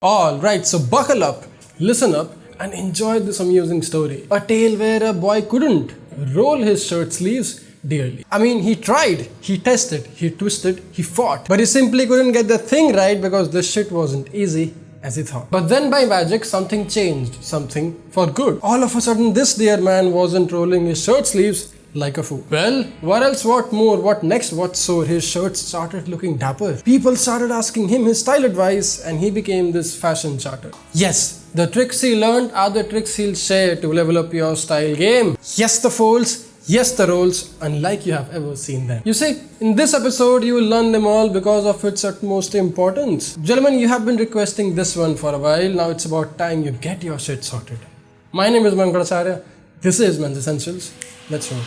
Alright, so buckle up, listen up, and enjoy this amusing story. A tale where a boy couldn't roll his shirt sleeves dearly. I mean, he tried, he tested, he twisted, he fought, but he simply couldn't get the thing right because this shit wasn't easy as he thought. But then by magic, something changed, something for good. All of a sudden, this dear man wasn't rolling his shirt sleeves like a fool. Well, what else, what more, what next, what so? His shirt started looking dapper. People started asking him his style advice and he became this fashion charter. Yes, the tricks he learned are the tricks he'll share to level up your style game. Yes, the folds, yes, the rolls, unlike you have ever seen them. You see, in this episode, you will learn them all because of its utmost importance. Gentlemen, you have been requesting this one for a while. Now it's about time you get your shit sorted. My name is Mayank Bhattacharya. This is Men's Essentials. Let's roll.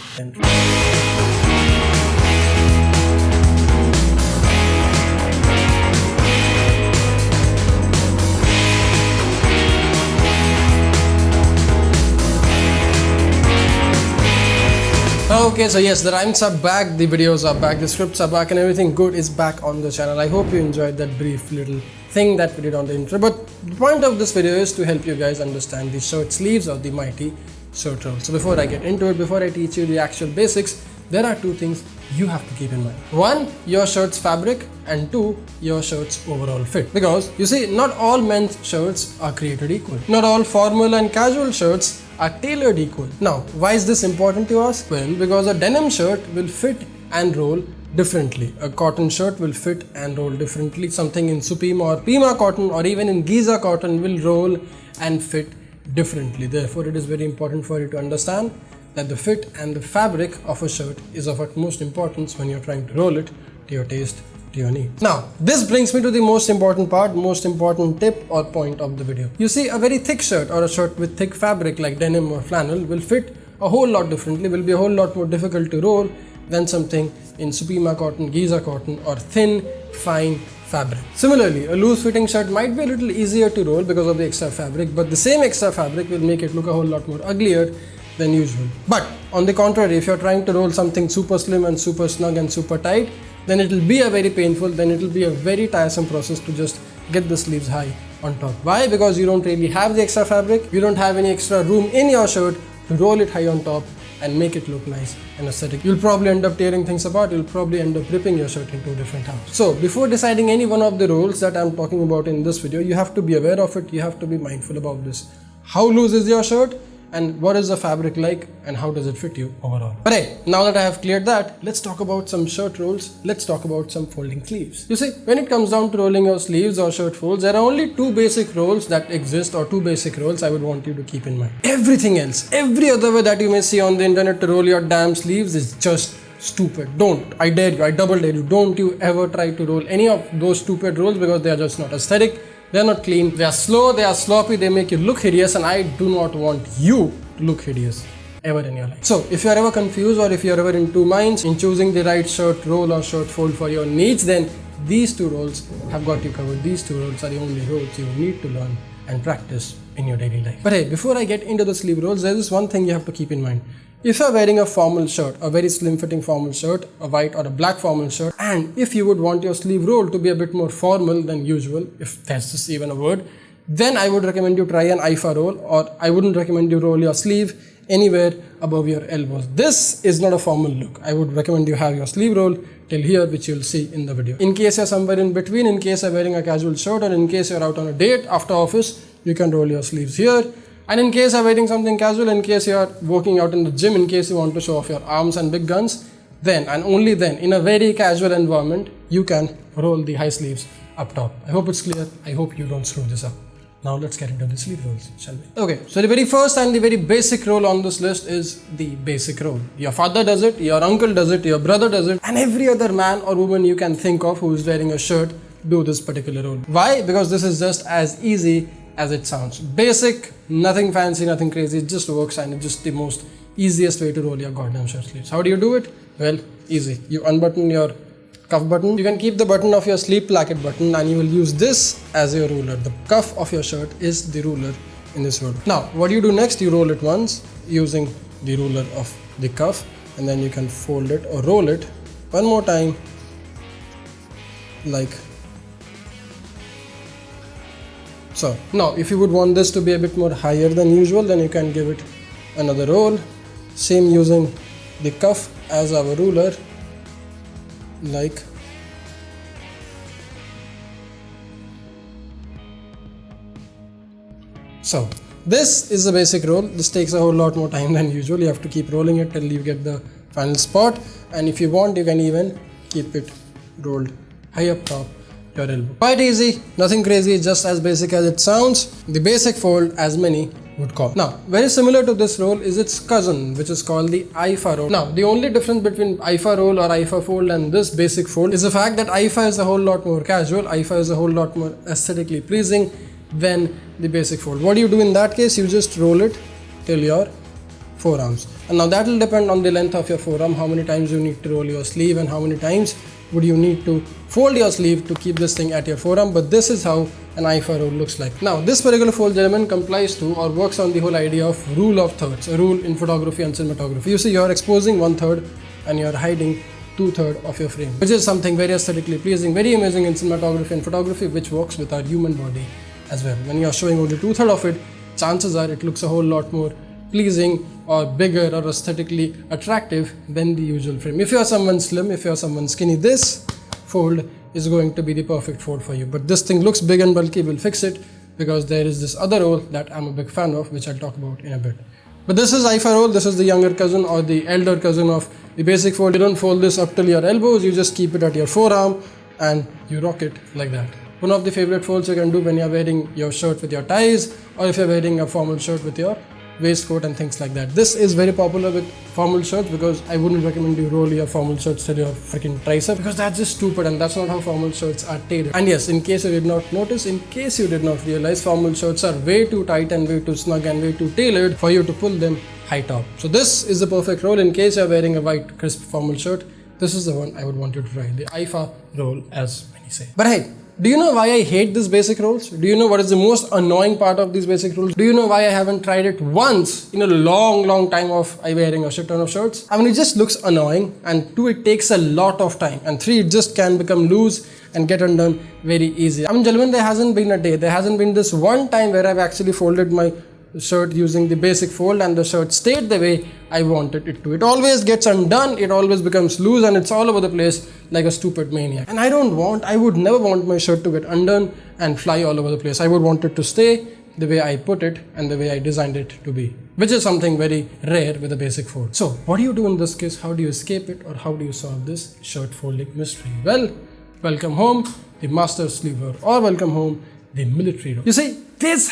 Okay, so yes, the rhymes are back, the videos are back, the scripts are back, and everything good is back on the channel. I hope you enjoyed that brief little thing that we did on the intro. But the point of this video is to help you guys understand the shirt sleeves of the mighty shirt roll. So before I get into it, before I teach you the actual basics, there are two things you have to keep in mind. One, your shirt's fabric, and two, your shirt's overall fit. Because you see, not all men's shirts are created equal. Not all formal and casual shirts are tailored equal. Now, why is this important to ask? Well, because a denim shirt will fit and roll differently. A cotton shirt will fit and roll differently. Something in Supima or Pima cotton or even in Giza cotton will roll and fit differently. Therefore, it is very important for you to understand that the fit and the fabric of a shirt is of utmost importance when you're trying to roll it to your taste, to your needs. Now, this brings me to the most important part, most important tip or point of the video. You see, a very thick shirt or a shirt with thick fabric like denim or flannel will fit a whole lot differently, will be a whole lot more difficult to roll than something in Supima cotton, Giza cotton or thin, fine fabric. Similarly, a loose fitting shirt might be a little easier to roll because of the extra fabric, but the same extra fabric will make it look a whole lot more uglier than usual. But on the contrary, if you're trying to roll something super slim and super snug and super tight, then it will be a very painful, then it will be a very tiresome process to just get the sleeves high on top. Why? Because you don't really have the extra fabric, you don't have any extra room in your shirt to roll it high on top and make it look nice and aesthetic. You'll probably end up tearing things apart, you'll probably end up ripping your shirt into different halves. So before deciding any one of the rolls that I'm talking about in this video, you have to be aware of it, you have to be mindful about this. How loose is your shirt? And what is the fabric like and how does it fit you overall? But hey, now that I have cleared that, let's talk about some shirt rolls. Let's talk about some folding sleeves. You see, when it comes down to rolling your sleeves or shirt folds, there are only two basic rolls that exist, or two basic rolls I would want you to keep in mind. Everything else, every other way that you may see on the internet to roll your damn sleeves is just stupid. Don't. I dare you, I double dare you, don't you ever try to roll any of those stupid rolls because they are just not aesthetic. They are not clean, they are slow, they are sloppy, they make you look hideous, and I do not want you to look hideous ever in your life. So if you are ever confused or if you are ever in two minds in choosing the right shirt roll or shirt fold for your needs, then these two rolls have got you covered. These two rolls are the only rolls you need to learn and practice in your daily life. But hey, before I get into the sleeve rolls, there is one thing you have to keep in mind. If you are wearing a formal shirt, a very slim fitting formal shirt, a white or a black formal shirt, and if you would want your sleeve roll to be a bit more formal than usual, if that's just even a word, then I would recommend you try an IFA roll, or I wouldn't recommend you roll your sleeve anywhere above your elbows. This is not a formal look. I would recommend you have your sleeve roll till here, which you'll see in the video. In case you're somewhere in between, in case you're wearing a casual shirt, or in case you're out on a date after office, you can roll your sleeves here. And in case you're wearing something casual, in case you're working out in the gym, in case you want to show off your arms and big guns, then and only then, in a very casual environment, you can roll the high sleeves up top. I hope it's clear. I hope you don't screw this up. Now let's get into the sleeve rolls, shall we? Okay, so the very first and the very basic roll on this list is the basic roll. Your father does it, your uncle does it, your brother does it, and every other man or woman you can think of who is wearing a shirt do this particular roll. Why? Because this is just as easy as it sounds. Basic, nothing fancy, nothing crazy, it just works and it's just the most easiest way to roll your goddamn shirt sleeves. How do you do it? Well, easy. You unbutton your cuff button. You can keep the button of your sleeve placket button and you will use this as your ruler. The cuff of your shirt is the ruler in this roll. Now, what do you do next? You roll it once using the ruler of the cuff, and then you can fold it or roll it one more time like So now if you would want this to be a bit more higher than usual, then you can give it another roll. Same using the cuff as our ruler, like so. This is the basic roll. This takes a whole lot more time than usual. You have to keep rolling it till you get the final spot, and if you want, you can even keep it rolled high up top your elbow. Quite easy, nothing crazy, just as basic as it sounds. The basic fold, as many would call. Now, very similar to this roll is its cousin, which is called the IFA roll. Now, the only difference between IFA roll or IFA fold and this basic fold is the fact that IFA is a whole lot more casual. IFA is a whole lot more aesthetically pleasing than the basic fold. What do you do in that case? You just roll it till your forearms, and now that will depend on the length of your forearm, how many times you need to roll your sleeve and how many times would you need to fold your sleeve to keep this thing at your forearm. But this is how an IFA roll looks like. Now this particular fold, gentlemen, complies to or works on the whole idea of rule of thirds, a rule in photography and cinematography. You see, you're exposing 1/3 and you're hiding 2/3 of your frame, which is something very aesthetically pleasing, very amazing in cinematography and photography, which works with our human body as well. When you're showing only 2/3 of it, chances are it looks a whole lot more pleasing or bigger or aesthetically attractive than the usual frame. If you're someone slim, if you're someone skinny, this fold is going to be the perfect fold for you. But this thing looks big and bulky, we'll fix it, because there is this other roll that I'm a big fan of, which I'll talk about in a bit. But this is IFA roll. This is the younger cousin or the elder cousin of the basic fold. You don't fold this up till your elbows, you just keep it at your forearm and you rock it like that. One of the favorite folds you can do when you're wearing your shirt with your ties, or if you're wearing a formal shirt with your waistcoat and things like that. This is very popular with formal shirts, because I wouldn't recommend you roll your formal shirts till your freaking tricep, because that's just stupid and that's not how formal shirts are tailored. And yes, in case you did not notice, in case you did not realize, formal shirts are way too tight and way too snug and way too tailored for you to pull them high top. So this is the perfect roll in case you're wearing a white crisp formal shirt. This is the one I would want you to try, the IFA roll, as many say. But hey, do you know why I hate these basic rolls? Do you know what is the most annoying part of these basic rolls? Do you know why I haven't tried it once in a long time of I wearing a shit ton of shirts? I mean, it just looks annoying, and 2, it takes a lot of time, and 3, it just can become loose and get undone very easy. I mean, gentlemen, there hasn't been a day, there hasn't been this one time where I've actually folded my shirt using the basic fold and the shirt stayed the way I wanted it to. It always gets undone, it always becomes loose, and it's all over the place like a stupid maniac. And I would never want my shirt to get undone and fly all over the place. I would want it to stay the way I put it and the way I designed it to be, which is something very rare with a basic fold. So what do you do in this case? How do you escape it, or how do you solve this shirt folding mystery? Well, welcome home, the master sleeve roll, or welcome home, the military roll. You see, this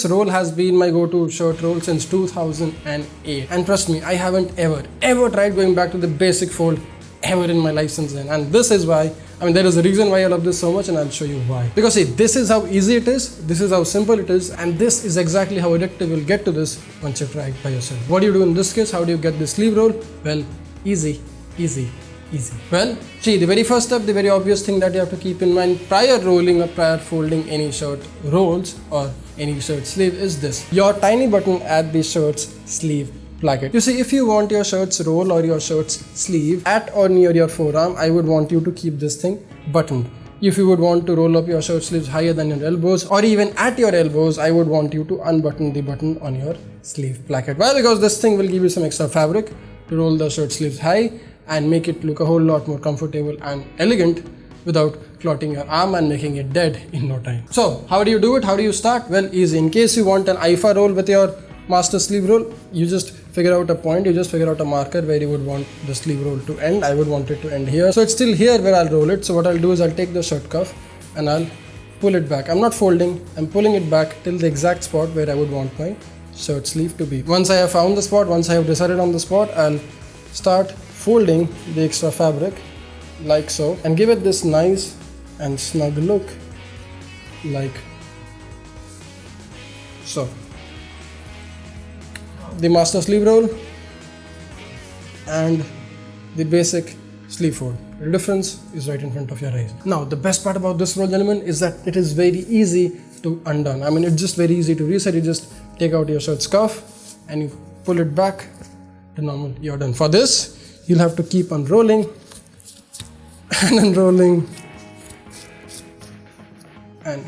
roll has been my go-to shirt roll since 2008, and trust me, I haven't ever tried going back to the basic fold ever in my life since then. And this is why, I mean, there is a reason why I love this so much, and I'll show you why. Because see, this is how easy it is, this is how simple it is, and this is exactly how addictive you'll get to this once you try it by yourself. What do you do in this case? How do you get the sleeve roll? Well, easy. Well, see, the very first step, the very obvious thing that you have to keep in mind prior rolling or prior folding any shirt rolls or any shirt sleeve is this: your tiny button at the shirt's sleeve placket. You see, if you want your shirt's roll or your shirt's sleeve at or near your forearm, I would want you to keep this thing buttoned. If you would want to roll up your shirt sleeves higher than your elbows or even at your elbows, I would want you to unbutton the button on your sleeve placket. Why? Because this thing will give you some extra fabric to roll the shirt sleeves high and make it look a whole lot more comfortable and elegant without clotting your arm and making it dead in no time. So how do you do it? How do you start? Well, easy. In case you want an IFA roll with your master sleeve roll, you just figure out a point, you just figure out a marker where you would want the sleeve roll to end. I would want it to end here. So it's still here where I'll roll it. So what I'll do is I'll take the shirt cuff and I'll pull it back. I'm not folding, I'm pulling it back till the exact spot where I would want my shirt sleeve to be. Once I have found the spot, once I have decided on the spot, I'll start folding the extra fabric like so and give it this nice and snug look like so. The master sleeve roll and the basic sleeve fold. The difference is right in front of your eyes. Now the best part about this roll, gentlemen, is that it is very easy to undone. I mean, it's just very easy to reset. You just take out your shirt cuff and you pull it back to normal. You're done. For this, you'll have to keep unrolling and unrolling and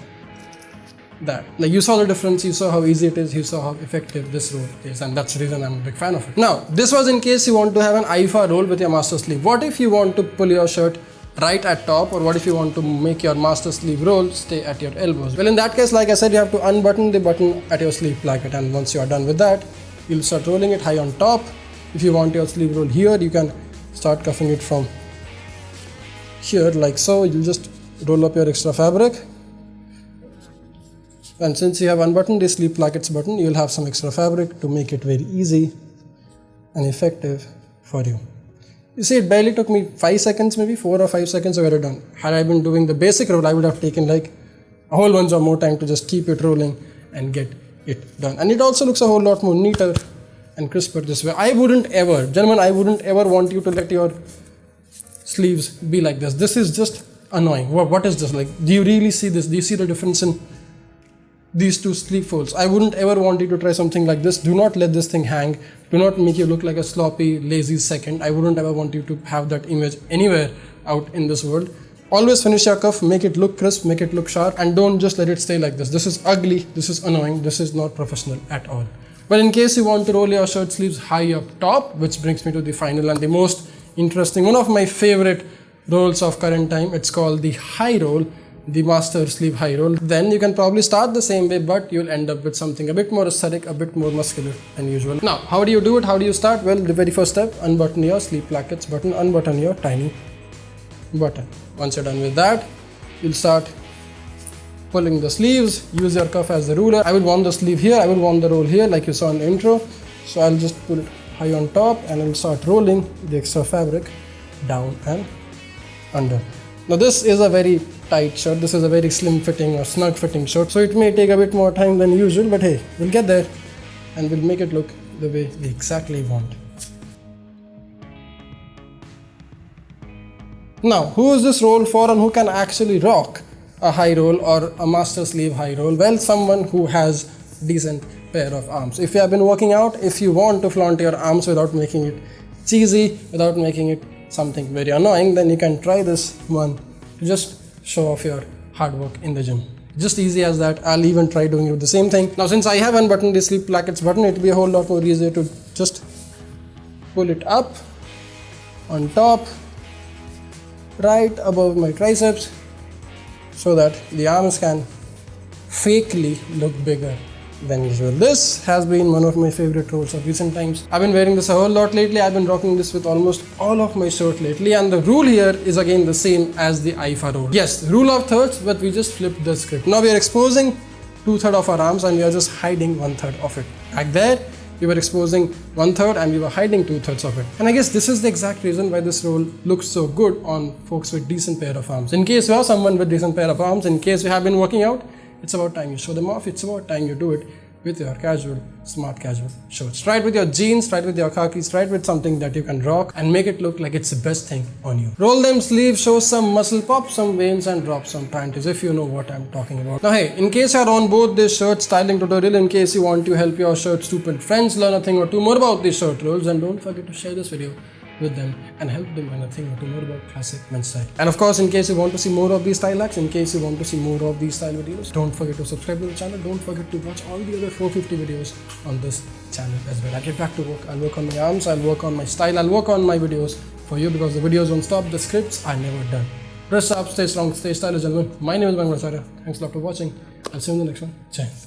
that. Like, you saw the difference, you saw how easy it is, you saw how effective this roll is, and that's the reason I'm a big fan of it. Now, this was in case you want to have an IFA roll with your master sleeve. What if you want to pull your shirt right at top, or what if you want to make your master sleeve roll stay at your elbows? Well, in that case, like I said, you have to unbutton the button at your sleeve placket, and once you are done with that, you'll start rolling it high on top. If you want your sleeve roll here, you can start cuffing it from here like so. You'll just roll up your extra fabric, and since you have unbuttoned the sleeve plackets button, you'll have some extra fabric to make it very easy and effective for you. You see, it barely took me 5 seconds, maybe 4 or 5 seconds to get it done. Had I been doing the basic roll, I would have taken like a whole bunch of more time to just keep it rolling and get it done. And it also looks a whole lot more neater and crisper this way. I wouldn't ever, gentlemen, I wouldn't ever want you to let your sleeves be like this. This is just annoying. What is this? Like, do you really see this? Do you see the difference in these two sleeve folds? I wouldn't ever want you to try something like this. Do not let this thing hang. Do not make you look like a sloppy, lazy second. I wouldn't ever want you to have that image anywhere out in this world. Always finish your cuff, make it look crisp, make it look sharp, and don't just let it stay like this. This is ugly, this is annoying, this is not professional at all. But in case you want to roll your shirt sleeves high up top, which brings me to the final and the most interesting, one of my favorite rolls of current time, it's called the high roll, the master sleeve high roll. Then you can probably start the same way, but you'll end up with something a bit more aesthetic, a bit more muscular than usual. Now, how do you do it? How do you start? Well, the very first step, unbutton your sleeve plackets button, unbutton your tiny button. Once you're done with that, you'll start pulling the sleeves. Use your cuff as the ruler. I will want the sleeve here, I will want the roll here, like you saw in the intro. So I'll just pull it high on top and I'll start rolling the extra fabric down and under. Now, this is a very tight shirt. This is a very slim fitting or snug fitting shirt, so it may take a bit more time than usual, but hey, we'll get there and we'll make it look the way we exactly want. Now, who is this roll for and who can actually rock a high roll or a master sleeve high roll? Well, someone who has decent pair of arms. If you have been working out, if you want to flaunt your arms without making it cheesy, without making it something very annoying, then you can try this one to just show off your hard work in the gym. Just easy as that. I'll even try doing it the same thing. Now, since I have unbuttoned the sleeve plackets button, it will be a whole lot more easier to just pull it up on top, right above my triceps, so that the arms can fakely look bigger than usual. This has been one of my favorite rolls of recent times. I've been wearing this a whole lot lately. I've been rocking this with almost all of my shirt lately, and the rule here is again the same as the IFA roll. Yes, rule of thirds, but we just flipped the script. Now we are exposing 2/3 of our arms and we are just hiding 1/3 of it. Back there, we were exposing 1/3 and we were hiding 2/3 of it. And I guess this is the exact reason why this roll looks so good on folks with decent pair of arms. In case you are someone with decent pair of arms, in case you have been working out, it's about time you show them off. It's about time you do it with your casual, smart casual shorts. Try it with your jeans, try it with your khakis, try it with something that you can rock and make it look like it's the best thing on you. Roll them sleeves, show some muscle, pop some veins and drop some panties, if you know what I'm talking about. Now hey, in case you're on board this shirt styling tutorial, in case you want to help your shirt stupid friends learn a thing or two more about these shirt rolls, then don't forget to share this video with them and help them learn a thing or two more about classic men's style. And of course, in case you want to see more of these style hacks, in case you want to see more of these style videos, don't forget to subscribe to the channel. Don't forget to watch all the other 450 videos on this channel as well. I'll get back to work. I'll work on my arms, I'll work on my style, I'll work on my videos for you, because the videos don't stop, the scripts are never done. Press up, stay strong, stay stylish, gentlemen. My name is Mayank Bhattacharya. Thanks a lot for watching. I'll see you in the next one. Jai.